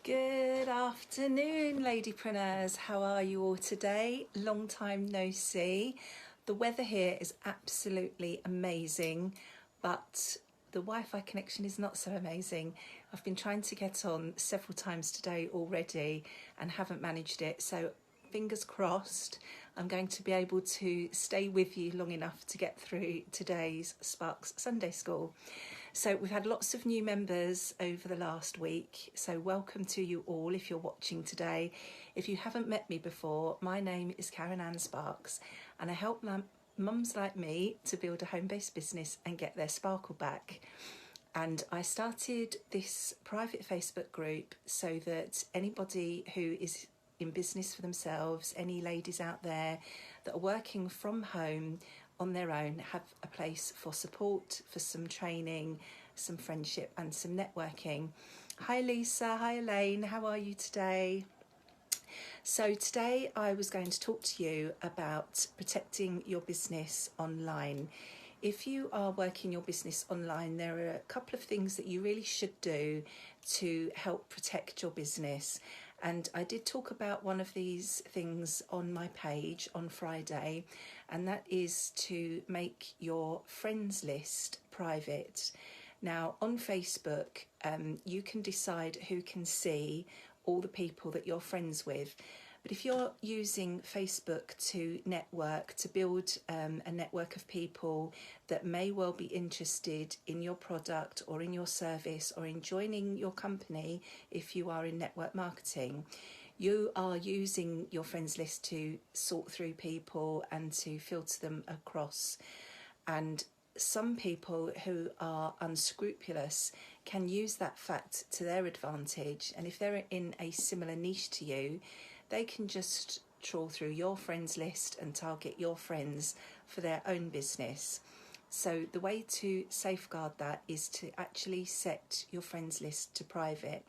Good afternoon, Ladypreneurs. How are you all today? Long time no see. The weather here is absolutely amazing, but the Wi-Fi connection is not so amazing. I've been trying to get on several times today already and haven't managed it. So fingers crossed, I'm going to be able to stay with you long enough to get through today's Sparks Sunday School. So we've had lots of new members over the last week, so welcome to you all if you're watching today. If you haven't met me before, my name is Karen Ann Sparks and I help mums like me to build a home-based business and get their sparkle back. And I started this private Facebook group so that anybody who is in business for themselves, any ladies out there that are working from home on their own, have a place for support, for some training, some friendship and some networking. Hi Lisa, hi Elaine, how are you today? So today I was going to talk to you about protecting your business online. If you are working your business online, there are a couple of things that you really should do to help protect your business. And I did talk about one of these things on my page on Friday, and that is to make your friends list private. Now on Facebook, you can decide who can see all the people that you're friends with. But if you're using Facebook to network, to build a network of people that may well be interested in your product or in your service or in joining your company, if you are in network marketing, you are using your friends list to sort through people and to filter them across. And some people who are unscrupulous can use that fact to their advantage. And if they're in a similar niche to you, they can just trawl through your friends list and target your friends for their own business. So the way to safeguard that is to actually set your friends list to private.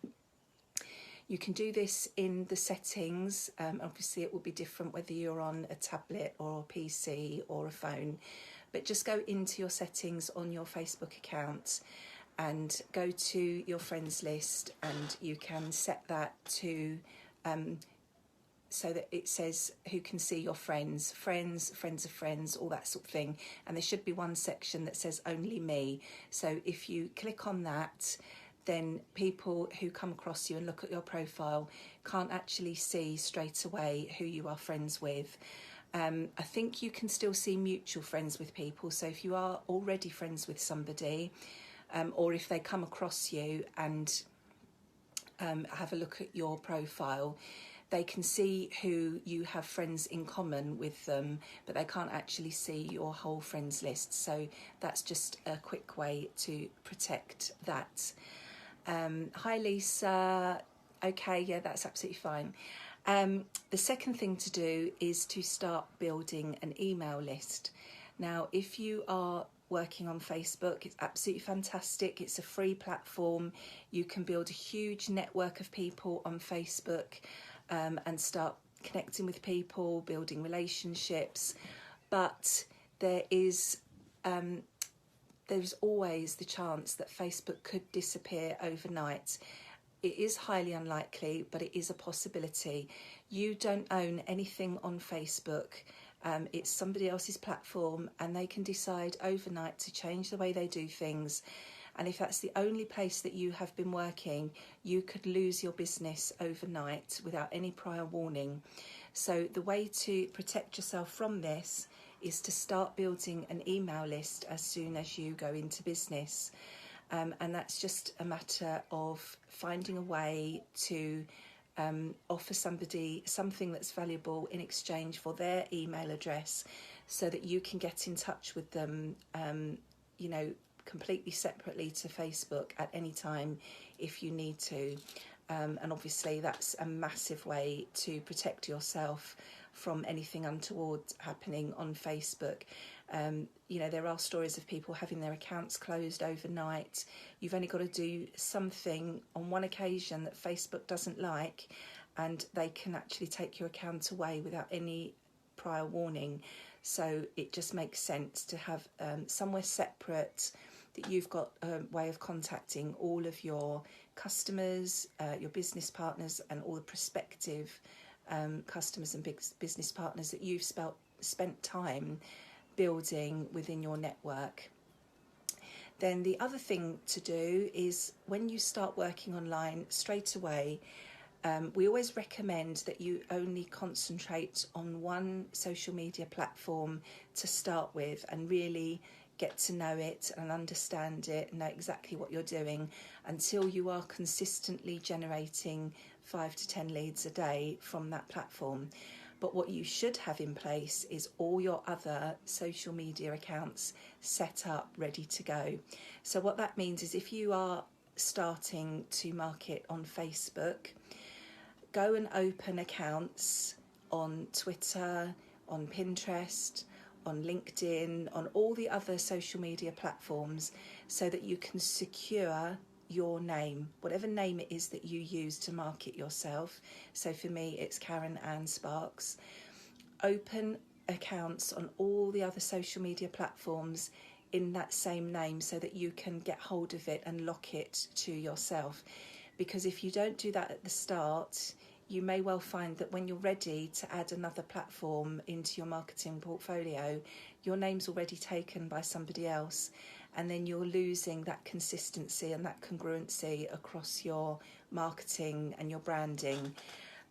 You can do this in the settings. Obviously it will be different whether you're on a tablet or a PC or a phone, but just go into your settings on your Facebook account and go to your friends list, and you can set that to so that it says who can see your friends of friends, all that sort of thing. And there should be one section that says only me. So if you click on that, then people who come across you and look at your profile can't actually see straight away who you are friends with. I think you can still see mutual friends with people. So if you are already friends with somebody, or if they come across you and have a look at your profile, they can see who you have friends in common with them, but they can't actually see your whole friends list. So that's just a quick way to protect that. Hi Lisa. Okay, yeah, that's absolutely fine. The second thing to do is to start building an email list. Now, if you are working on Facebook, it's absolutely fantastic. It's a free platform. You can build a huge network of people on Facebook and start connecting with people, building relationships. But there's always the chance that Facebook could disappear overnight. It is highly unlikely, but it is a possibility. You don't own anything on Facebook. It's somebody else's platform, and they can decide overnight to change the way they do things. And if that's the only place that you have been working, you could lose your business overnight without any prior warning. So the way to protect yourself from this is to start building an email list as soon as you go into business. And that's just a matter of finding a way to offer somebody something that's valuable in exchange for their email address, so that you can get in touch with them, completely separately to Facebook at any time if you need to. And obviously that's a massive way to protect yourself from anything untoward happening on Facebook. There are stories of people having their accounts closed overnight. You've only got to do something on one occasion that Facebook doesn't like, and they can actually take your account away without any prior warning. So it just makes sense to have somewhere separate that you've got a way of contacting all of your customers, your business partners, and all the prospective customers and big business partners that you've spent time building within your network. Then the other thing to do is, when you start working online, straight away, we always recommend that you only concentrate on one social media platform to start with, and really get to know it and understand it and know exactly what you're doing, until you are consistently generating 5 to 10 leads a day from that platform. But what you should have in place is all your other social media accounts set up, ready to go. So what that means is, if you are starting to market on Facebook, go and open accounts on Twitter, on Pinterest, on LinkedIn, on all the other social media platforms, so that you can secure your name, whatever name it is that you use to market yourself. So for me, it's Karen Ann Sparks. Open accounts on all the other social media platforms in that same name, so that you can get hold of it and lock it to yourself. Because if you don't do that at the start, you may well find that when you're ready to add another platform into your marketing portfolio, your name's already taken by somebody else, and then you're losing that consistency and that congruency across your marketing and your branding.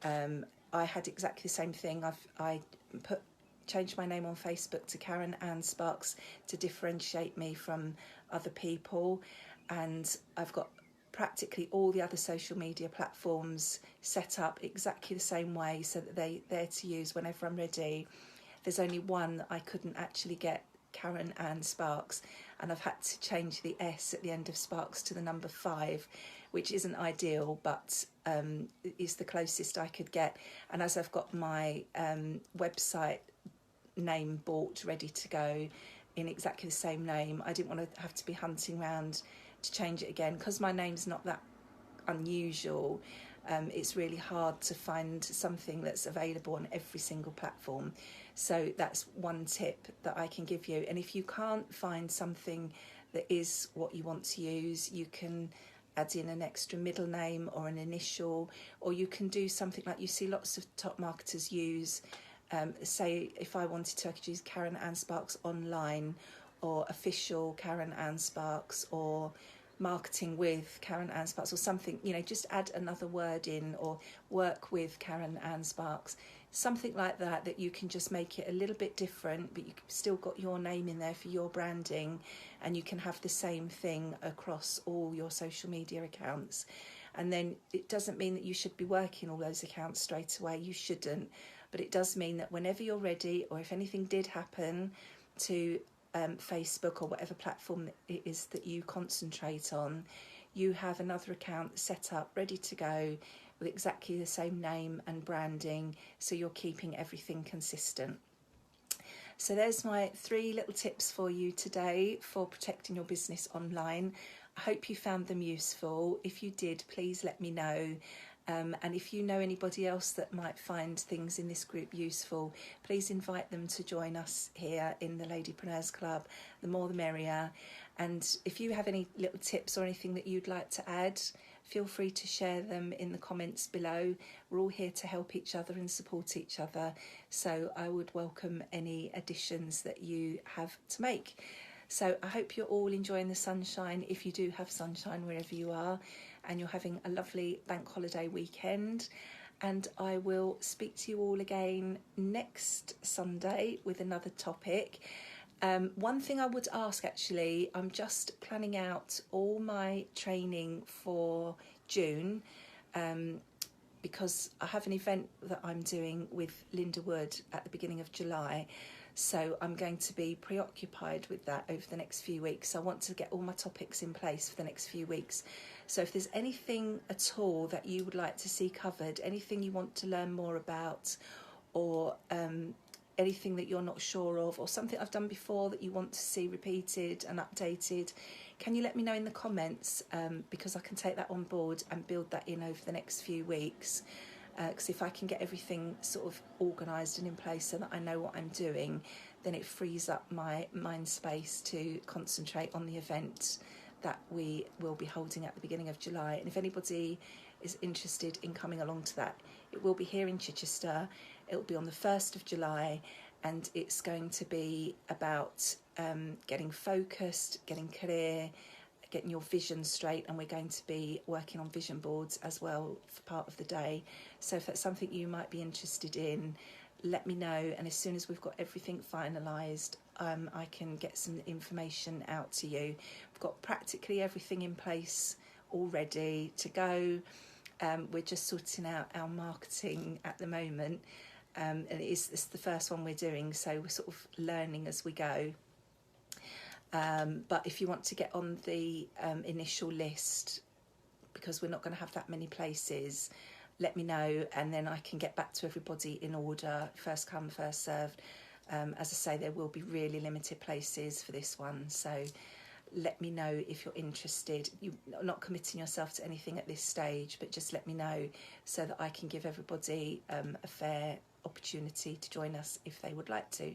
I had exactly the same thing. I changed my name on Facebook to Karen Ann Sparks to differentiate me from other people, and I've got practically all the other social media platforms set up exactly the same way, so that they're to use whenever I'm ready. There's only one that I couldn't actually get Karen Ann Sparks, and I've had to change the S at the end of Sparks to the number 5, which isn't ideal, but is the closest I could get. And as I've got my website name bought, ready to go, in exactly the same name, I didn't want to have to be hunting around to change it again, because my name's not that unusual. It's really hard to find something that's available on every single platform. So that's one tip that I can give you. And if you can't find something that is what you want to use, you can add in an extra middle name or an initial, or you can do something like you see lots of top marketers use. Say if I wanted to, I could use Karen Ann Sparks Online, or Official Karen Ann Sparks, or Marketing with Karen Ann Sparks, or something, just add another word in, or Work with Karen Ann Sparks, something like that, that you can just make it a little bit different, but you've still got your name in there for your branding, and you can have the same thing across all your social media accounts. And then it doesn't mean that you should be working all those accounts straight away, you shouldn't, but it does mean that whenever you're ready, or if anything did happen to Facebook or whatever platform it is that you concentrate on, you have another account set up, ready to go, with exactly the same name and branding, so you're keeping everything consistent. So there's my 3 little tips for you today for protecting your business online. I hope you found them useful. If you did, please let me know. And if you know anybody else that might find things in this group useful, please invite them to join us here in the Ladypreneurs Club. The more the merrier. And if you have any little tips or anything that you'd like to add, feel free to share them in the comments below. We're all here to help each other and support each other, so I would welcome any additions that you have to make. So I hope you're all enjoying the sunshine, if you do have sunshine wherever you are, and you're having a lovely bank holiday weekend. And I will speak to you all again next Sunday with another topic. One thing I would ask, actually, I'm just planning out all my training for June, because I have an event that I'm doing with Linda Wood at the beginning of July. So I'm going to be preoccupied with that over the next few weeks. I want to get all my topics in place for the next few weeks. So if there's anything at all that you would like to see covered, anything you want to learn more about, or anything that you're not sure of, or something I've done before that you want to see repeated and updated, can you let me know in the comments, because I can take that on board and build that in over the next few weeks. because if I can get everything sort of organised and in place so that I know what I'm doing, then it frees up my mind space to concentrate on the event that we will be holding at the beginning of July. And if anybody is interested in coming along to that, it will be here in Chichester. It will be on the 1st of July, and it's going to be about getting focused, getting clear, getting your vision straight, and we're going to be working on vision boards as well for part of the day. So if that's something you might be interested in, let me know, and as soon as we've got everything finalised, I can get some information out to you. We've got practically everything in place already to go. We're just sorting out our marketing at the moment, and it's the first one we're doing, so we're sort of learning as we go. But if you want to get on the initial list, because we're not going to have that many places, let me know, and then I can get back to everybody in order, first come, first served. As I say, there will be really limited places for this one, so let me know if you're interested. You're not committing yourself to anything at this stage, but just let me know so that I can give everybody a fair opportunity to join us if they would like to.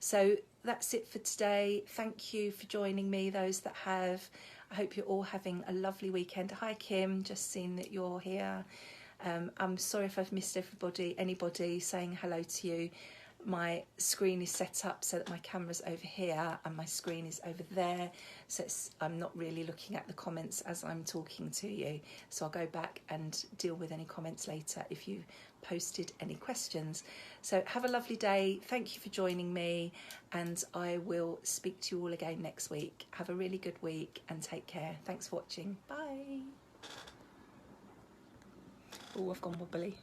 So that's it for today. Thank you for joining me, those that have. I hope you're all having a lovely weekend. Hi Kim, just seen that you're here. I'm sorry if I've missed anybody saying hello to you. My screen is set up so that my camera's over here and my screen is over there, so I'm not really looking at the comments as I'm talking to you, so I'll go back and deal with any comments later if you posted any questions. So have a lovely day, thank you for joining me, and I will speak to you all again next week. Have a really good week and take care. Thanks for watching. Bye. Oh, I've gone wobbly.